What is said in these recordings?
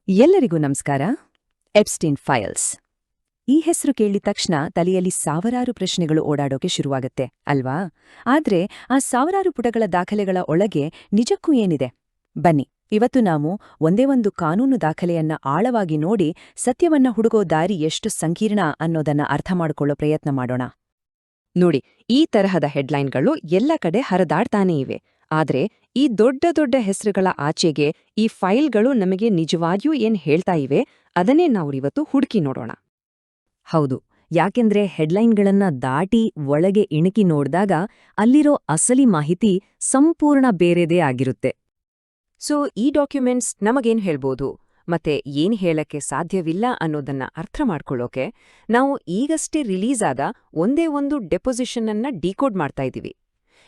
ಎಲ್ಲರಿಗೂ ನಮಸ್ಕಾರ. Epstein files. ಈ ಹೆಸರು ಕೇಳಿದ ತಕ್ಷಣ ತಲೆಯಲ್ಲಿ ಸಾವಿರಾರು ಪ್ರಶ್ನೆಗಳು ಓಡಾಡೋಕೆ ಶುರುವಾಗತ್ತೆ ಅಲ್ವಾ? ಆದ್ರೆ ಆ ಸಾವಿರಾರು ಪುಟಗಳ ದಾಖಲೆಗಳ ಒಳಗೆ ನಿಜಕ್ಕೂ ಏನಿದೆ? ಬನ್ನಿ, ಇವತ್ತು ನಾವು ಒಂದೇ ಒಂದು ಕಾನೂನು ದಾಖಲೆಯನ್ನ ಆಳವಾಗಿ ನೋಡಿ ಸತ್ಯವನ್ನ ಹುಡುಗೋ ದಾರಿ ಎಷ್ಟು ಸಂಕೀರ್ಣ ಅನ್ನೋದನ್ನ ಅರ್ಥ ಮಾಡಿಕೊಳ್ಳೋ ಪ್ರಯತ್ನ ಮಾಡೋಣ. ನೋಡಿ, ಈ ತರಹದ ಹೆಡ್ಲೈನ್ಗಳು ಎಲ್ಲ ಕಡೆ ಹರಿದಾಡ್ತಾನೇ ಇವೆ. ಆದ್ರೆ ಈ ದೊಡ್ಡ ದೊಡ್ಡ ಹೆಸರುಗಳ ಆಚೆಗೆ ಈ ಫೈಲ್ಗಳು ನಮಗೆ ನಿಜವಾಗಿಯೂ ಏನ್ ಹೇಳ್ತಾ ಇವೆ ಅದನ್ನೇ ನಾವಿವತ್ತು ಹುಡುಕಿ ನೋಡೋಣ. ಹೌದು, ಯಾಕೆಂದ್ರೆ ಹೆಡ್ಲೈನ್ಗಳನ್ನ ದಾಟಿ ಒಳಗೆ ಇಣುಕಿ ನೋಡ್ದಾಗ ಅಲ್ಲಿರೋ ಅಸಲಿ ಮಾಹಿತಿ ಸಂಪೂರ್ಣ ಬೇರೆದೇ ಆಗಿರುತ್ತೆ. ಸೊ ಈ ಡಾಕ್ಯುಮೆಂಟ್ಸ್ ನಮಗೇನ್ ಹೇಳ್ಬೋದು ಮತ್ತೆ ಏನ್ ಹೇಳಕ್ಕೆ ಸಾಧ್ಯವಿಲ್ಲ ಅನ್ನೋದನ್ನ ಅರ್ಥ ಮಾಡ್ಕೊಳ್ಳೋಕೆ ನಾವು ಈಗಷ್ಟೇ ರಿಲೀಸ್ ಆದ ಒಂದೇ ಒಂದು ಡೆಪೊಸಿಷನ್ ಅನ್ನ ಡಿಕೋಡ್ ಮಾಡ್ತಾ ಇದ್ದೀವಿ.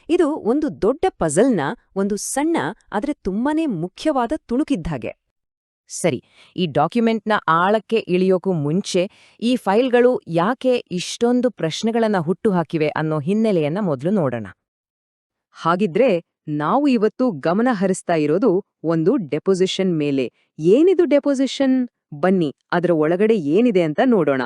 ಇದು ಒಂದು ದೊಡ್ಡ ಪಜಲ್ನ ಒಂದು ಸಣ್ಣ ಆದ್ರೆ ತುಂಬಾನೇ ಮುಖ್ಯವಾದ ತುಣುಕಿದ್ದಾಗೆ. ಸರಿ, ಈ ಡಾಕ್ಯುಮೆಂಟ್ನ ಆಳಕ್ಕೆ ಇಳಿಯೋಕ್ಕೂ ಮುಂಚೆ ಈ ಫೈಲ್ಗಳು ಯಾಕೆ ಇಷ್ಟೊಂದು ಪ್ರಶ್ನೆಗಳನ್ನ ಹುಟ್ಟುಹಾಕಿವೆ ಅನ್ನೋ ಹಿನ್ನೆಲೆಯನ್ನ ಮೊದಲು ನೋಡೋಣ. ಹಾಗಿದ್ರೆ ನಾವು ಇವತ್ತು ಗಮನ ಹರಿಸ್ತಾ ಇರೋದು ಒಂದು ಡೆಪೊಸಿಷನ್ ಮೇಲೆ. ಏನಿದು ಡೆಪೊಸಿಷನ್? ಬನ್ನಿ ಅದರ ಒಳಗಡೆ ಏನಿದೆ ಅಂತ ನೋಡೋಣ.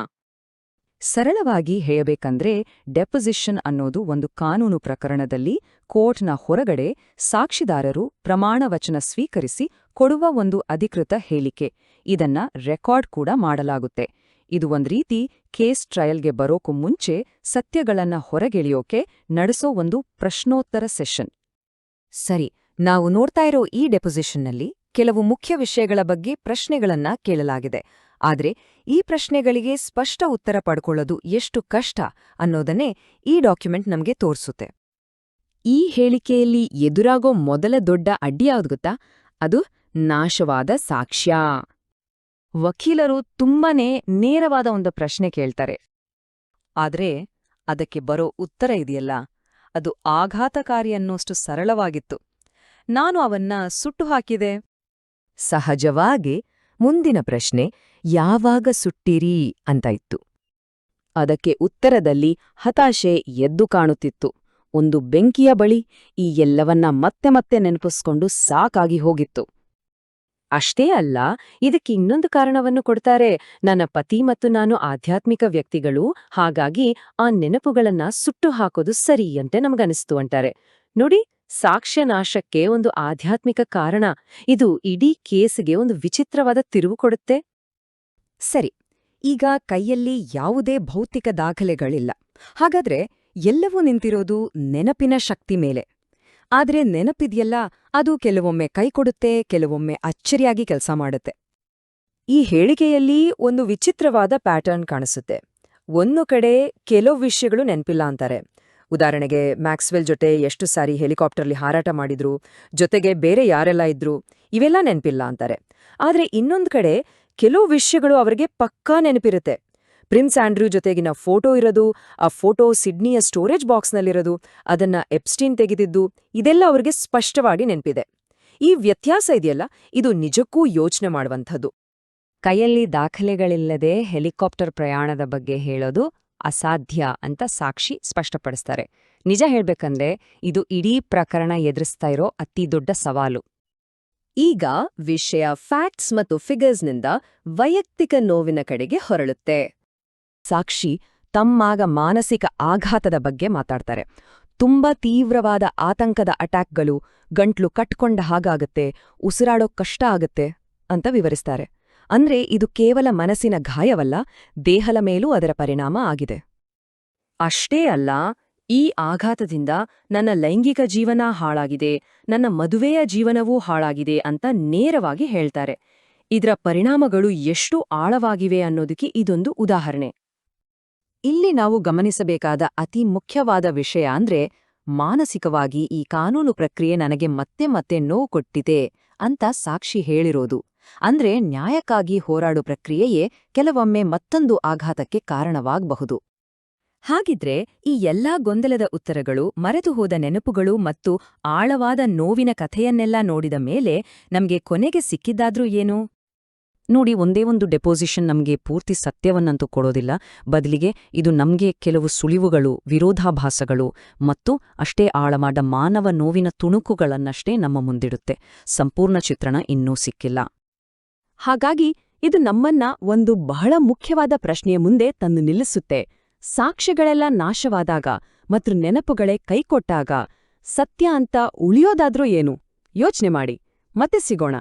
ಸರಳವಾಗಿ ಹೇಳಬೇಕಂದ್ರೆ ಡೆಪೊಸಿಷನ್ ಅನ್ನೋದು ಒಂದು ಕಾನೂನು ಪ್ರಕರಣದಲ್ಲಿ ಕೋರ್ಟ್ನ ಹೊರಗಡೆ ಸಾಕ್ಷಿದಾರರು ಪ್ರಮಾಣ ವಚನ ಸ್ವೀಕರಿಸಿ ಕೊಡುವ ಒಂದು ಅಧಿಕೃತ ಹೇಳಿಕೆ. ಇದನ್ನ ರೆಕಾರ್ಡ್ ಕೂಡ ಮಾಡಲಾಗುತ್ತೆ. ಇದು ಒಂದ್ ರೀತಿ ಕೇಸ್ ಟ್ರಯಲ್ಗೆ ಬರೋಕು ಮುಂಚೆ ಸತ್ಯಗಳನ್ನ ಹೊರಗೆಳೆಯೋಕೆ ನಡೆಸೋ ಒಂದು ಪ್ರಶ್ನೋತ್ತರ ಸೆಷನ್. ಸರಿ, ನಾವು ನೋಡ್ತಾ ಇರೋ ಈ ಡೆಪೊಸಿಷನ್ನಲ್ಲಿ ಕೆಲವು ಮುಖ್ಯ ವಿಷಯಗಳ ಬಗ್ಗೆ ಪ್ರಶ್ನೆಗಳನ್ನ ಕೇಳಲಾಗಿದೆ. ಆದ್ರೆ ಈ ಪ್ರಶ್ನೆಗಳಿಗೆ ಸ್ಪಷ್ಟ ಉತ್ತರ ಪಡ್ಕೊಳ್ಳೋದು ಎಷ್ಟು ಕಷ್ಟ ಅನ್ನೋದನ್ನೇ ಈ ಡಾಕ್ಯುಮೆಂಟ್ ನಮ್ಗೆ ತೋರಿಸುತ್ತೆ. ಈ ಹೇಳಿಕೆಯಲ್ಲಿ ಎದುರಾಗೋ ಮೊದಲ ದೊಡ್ಡ ಅಡ್ಡಿ ಯಾವ್ದು ಗೊತ್ತಾ? ಅದು ನಾಶವಾದ ಸಾಕ್ಷ್ಯ. ವಕೀಲರು ತುಂಬಾನೇ ನೇರವಾದ ಒಂದು ಪ್ರಶ್ನೆ ಕೇಳ್ತಾರೆ. ಆದ್ರೆ ಅದಕ್ಕೆ ಬರೋ ಉತ್ತರ ಇದೆಯಲ್ಲ, ಅದು ಆಘಾತಕಾರಿ ಅನ್ನೋಷ್ಟು ಸರಳವಾಗಿತ್ತು. ನಾನು ಅವನ್ನ ಸುಟ್ಟು ಹಾಕಿದೆ. ಸಹಜವಾಗಿ ಮುಂದಿನ ಪ್ರಶ್ನೆ ಯಾವಾಗ ಸುಟ್ಟಿರಿ ಅಂತ ಇತ್ತು. ಅದಕ್ಕೆ ಉತ್ತರದಲ್ಲಿ ಹತಾಶೆ ಎದ್ದು ಕಾಣುತ್ತಿತ್ತು. ಒಂದು ಬೆಂಕಿಯ ಬಳಿ ಈ ಎಲ್ಲವನ್ನ ಮತ್ತೆ ಮತ್ತೆ ನೆನಪಿಸ್ಕೊಂಡು ಸಾಕಾಗಿ ಹೋಗಿತ್ತು. ಅಷ್ಟೇ ಅಲ್ಲ, ಇದಕ್ಕೆ ಇನ್ನೊಂದು ಕಾರಣವನ್ನು ಕೊಡ್ತಾರೆ. ನನ್ನ ಪತಿ ಮತ್ತು ನಾನು ಆಧ್ಯಾತ್ಮಿಕ ವ್ಯಕ್ತಿಗಳು, ಹಾಗಾಗಿ ಆ ನೆನಪುಗಳನ್ನ ಸುಟ್ಟು ಹಾಕೋದು ಸರಿ ಅಂತ ನಮಗನಿಸ್ತು ಅಂತಾರೆ. ನೋಡಿ, ಸಾಕ್ಷ್ಯನಾಶಕ್ಕೆ ಒಂದು ಆಧ್ಯಾತ್ಮಿಕ ಕಾರಣ. ಇದು ಇಡೀ ಕೇಸಿಗೆ ಒಂದು ವಿಚಿತ್ರವಾದ ತಿರುವು ಕೊಡುತ್ತೆ. ಸರಿ, ಈಗ ಕೈಯಲ್ಲಿ ಯಾವುದೇ ಭೌತಿಕ ದಾಖಲೆಗಳಿಲ್ಲ. ಹಾಗಾದ್ರೆ ಎಲ್ಲವೂ ನಿಂತಿರೋದು ನೆನಪಿನ ಶಕ್ತಿ ಮೇಲೆ. ಆದ್ರೆ ನೆನಪಿದೆಯಲ್ಲ, ಅದು ಕೆಲವೊಮ್ಮೆ ಕೈ ಕೊಡುತ್ತೆ, ಕೆಲವೊಮ್ಮೆ ಅಚ್ಚರಿಯಾಗಿ ಕೆಲಸ ಮಾಡುತ್ತೆ. ಈ ಹೇಳಿಕೆಯಲ್ಲಿ ಒಂದು ವಿಚಿತ್ರವಾದ ಪ್ಯಾಟರ್ನ್ ಕಾಣಿಸುತ್ತೆ. ಒಂದು ಕಡೆ ಕೆಲವು ವಿಷಯಗಳು ನೆನಪಿಲ್ಲ ಅಂತಾರೆ. ಉದಾಹರಣೆಗೆ ಮ್ಯಾಕ್ಸ್ವೆಲ್ ಜೊತೆ ಎಷ್ಟು ಸಾರಿ ಹೆಲಿಕಾಪ್ಟರ್ಲಿ ಹಾರಾಟ ಮಾಡಿದ್ರು, ಜೊತೆಗೆ ಬೇರೆ ಯಾರೆಲ್ಲ ಇದ್ರು, ಇವೆಲ್ಲ ನೆನಪಿಲ್ಲ ಅಂತಾರೆ. ಆದ್ರೆ ಇನ್ನೊಂದು ಕಡೆ ಕೆಲವು ವಿಷಯಗಳು ಅವರಿಗೆ ಪಕ್ಕಾ ನೆನಪಿರುತ್ತೆ. ಪ್ರಿನ್ಸ್ ಆಂಡ್ರ್ಯೂ ಜೊತೆಗಿನ ಫೋಟೋ ಇರೋದು, ಆ ಫೋಟೋ ಸಿಡ್ನಿಯ ಸ್ಟೋರೇಜ್ ಬಾಕ್ಸ್ನಲ್ಲಿರೋದು, ಅದನ್ನ ಎಪ್ಸ್ಟೀನ್ ತೆಗೆದಿದ್ದು, ಇದೆಲ್ಲ ಅವ್ರಿಗೆ ಸ್ಪಷ್ಟವಾಗಿ ನೆನಪಿದೆ. ಈ ವ್ಯತ್ಯಾಸ ಇದೆಯಲ್ಲ, ಇದು ನಿಜಕ್ಕೂ ಯೋಚನೆ ಮಾಡುವಂಥದ್ದು. ಕೈಯಲ್ಲಿ ದಾಖಲೆಗಳಿಲ್ಲದೆ ಹೆಲಿಕಾಪ್ಟರ್ ಪ್ರಯಾಣದ ಬಗ್ಗೆ ಹೇಳೋದು ಅಸಾಧ್ಯ ಅಂತ ಸಾಕ್ಷಿ ಸ್ಪಷ್ಟಪಡಿಸ್ತಾರೆ. ನಿಜ ಹೇಳ್ಬೇಕಂದ್ರೆ ಇದು ಇಡೀ ಪ್ರಕರಣ ಎದುರಿಸ್ತಾ ಇರೋ ಅತಿ ದೊಡ್ಡ ಸವಾಲು. ಈಗ ವಿಷಯ ಫ್ಯಾಕ್ಟ್ಸ್ ಮತ್ತು ಫಿಗರ್ಸ್ನಿಂದ ವೈಯಕ್ತಿಕ ನೋವಿನ ಕಡೆಗೆ ಹೊರಳುತ್ತೆ. ಸಾಕ್ಷಿ ತಮ್ಮಾಗ ಮಾನಸಿಕ ಆಘಾತದ ಬಗ್ಗೆ ಮಾತಾಡ್ತಾರೆ. ತುಂಬಾ ತೀವ್ರವಾದ ಆತಂಕದ ಅಟ್ಯಾಕ್ಗಳು, ಗಂಟ್ಲು ಕಟ್ಕೊಂಡ ಹಾಗಾಗತ್ತೆ, ಉಸಿರಾಡೋ ಕಷ್ಟ ಆಗತ್ತೆ ಅಂತ ವಿವರಿಸ್ತಾರೆ. ಅಂದ್ರೆ ಇದು ಕೇವಲ ಮನಸ್ಸಿನ ಗಾಯವಲ್ಲ, ದೇಹದ ಮೇಲೂ ಅದರ ಪರಿಣಾಮ ಆಗಿದೆ. ಅಷ್ಟೇ ಅಲ್ಲ, ಈ ಆಘಾತದಿಂದ ನನ್ನ ಲೈಂಗಿಕ ಜೀವನ ಹಾಳಾಗಿದೆ, ನನ್ನ ಮದುವೆಯ ಜೀವನವೂ ಹಾಳಾಗಿದೆ ಅಂತ ನೇರವಾಗಿ ಹೇಳ್ತಾರೆ. ಇದರ ಪರಿಣಾಮಗಳು ಎಷ್ಟು ಆಳವಾಗಿವೆ ಅನ್ನೋದಕ್ಕೆ ಇದೊಂದು ಉದಾಹರಣೆ. ಇಲ್ಲಿ ನಾವು ಗಮನಿಸಬೇಕಾದ ಅತಿ ಮುಖ್ಯವಾದ ವಿಷಯ ಅಂದ್ರೆ, ಮಾನಸಿಕವಾಗಿ ಈ ಕಾನೂನು ಪ್ರಕ್ರಿಯೆ ನನಗೆ ಮತ್ತೆ ಮತ್ತೆ ನೋವು ಕೊಟ್ಟಿದೆ ಅಂತ ಸಾಕ್ಷಿ ಹೇಳಿರೋದು. ಅಂದ್ರೆ ನ್ಯಾಯಕ್ಕಾಗಿ ಹೋರಾಡೋ ಪ್ರಕ್ರಿಯೆಯೇ ಕೆಲವೊಮ್ಮೆ ಮತ್ತೊಂದು ಆಘಾತಕ್ಕೆ ಕಾರಣವಾಗಬಹುದು. ಹಾಗಿದ್ರೆ ಈ ಎಲ್ಲಾ ಗೊಂದಲದ ಉತ್ತರಗಳು, ಮರೆತು ಹೋದ ನೆನಪುಗಳು ಮತ್ತು ಆಳವಾದ ನೋವಿನ ಕಥೆಯನ್ನೆಲ್ಲ ನೋಡಿದ ಮೇಲೆ ನಮ್ಗೆ ಕೊನೆಗೆ ಸಿಕ್ಕಿದ್ದಾದ್ರೂ ಏನು? ನೋಡಿ, ಒಂದೇ ಒಂದು ಡೆಪೊಸಿಷನ್ ನಮ್ಗೆ ಪೂರ್ತಿ ಸತ್ಯವನ್ನಂತೂ ಕೊಡೋದಿಲ್ಲ. ಬದಲಿಗೆ ಇದು ನಮ್ಗೆ ಕೆಲವು ಸುಳಿವುಗಳು, ವಿರೋಧಾಭಾಸಗಳು ಮತ್ತು ಅಷ್ಟೇ ಆಳವಾದ ಮಾನವ ನೋವಿನ ತುಣುಕುಗಳನ್ನಷ್ಟೇ ನಮ್ಮ ಮುಂದಿಡುತ್ತೆ. ಸಂಪೂರ್ಣ ಚಿತ್ರಣ ಇನ್ನೂ ಸಿಕ್ಕಿಲ್ಲ. ಹಾಗಾಗಿ ಇದು ನಮ್ಮನ್ನ ಒಂದು ಬಹಳ ಮುಖ್ಯವಾದ ಪ್ರಶ್ನೆಯ ಮುಂದೆ ತಂದು ನಿಲ್ಲಿಸುತ್ತೆ. ಸಾಕ್ಷ್ಯಗಳೆಲ್ಲ ನಾಶವಾದಾಗ ಮತ್ತು ನೆನಪುಗಳೇ ಕೈಕೊಟ್ಟಾಗ ಸತ್ಯ ಅಂತ ಉಳಿಯೋದಾದ್ರೂ ಏನು? ಯೋಚ್ನೆ ಮಾಡಿ. ಮತ್ತೆ ಸಿಗೋಣ.